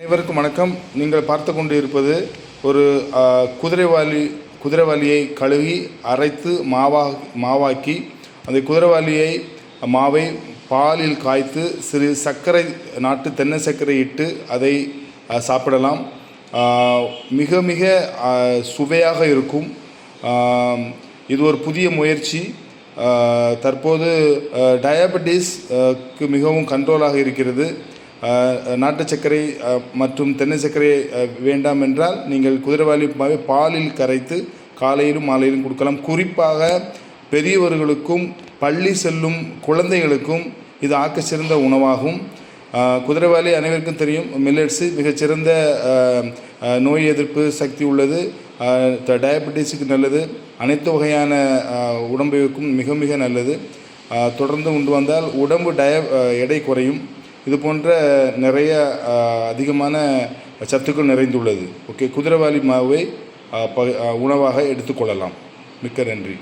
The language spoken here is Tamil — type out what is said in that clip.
அனைவருக்கும் வணக்கம். நீங்கள் பார்த்து கொண்டு இருப்பது ஒரு குதிரைவாலியை கழுவி அரைத்து மாவாக்கி அந்த குதிரைவாலியை மாவை பாலில் காய்த்து சிறு சர்க்கரை நாட்டு தென்னை சர்க்கரை இட்டு அதை சாப்பிடலாம். மிக மிக சுவையாக இருக்கும். இது ஒரு புதிய முயற்சி. தற்போது டயபெட்டிஸ்க்கு மிகவும் கண்ட்ரோலாக இருக்கிறது. நாட்டு சர்க்கரை மற்றும் தென்னை சர்க்கரை வேண்டாம் என்றால் நீங்கள் குதிரைவாலி மாவை பாலில் கரைத்து காலையிலும் மாலையிலும் கொடுக்கலாம். குறிப்பாக பெரியவர்களுக்கும் பள்ளி செல்லும் குழந்தைகளுக்கும் இது ஆக்கச்சிறந்த உணவாகும். குதிரைவாலி அனைவருக்கும் தெரியும், மில்லட்ஸு மிகச்சிறந்த நோய் எதிர்ப்பு சக்தி உள்ளது. டயபெட்டிஸுக்கு நல்லது, அனைத்து வகையான உடம்புக்கும் மிக மிக நல்லது. தொடர்ந்து உண்டு வந்தால் உடம்பு எடை குறையும். இது போன்ற நிறைய அதிகமான சத்துக்கள் நிறைந்துள்ளது. ஓகே, குதிரைவாலி மாவை உணவாக எடுத்துக்கொள்ளலாம். மிக்க நன்றி.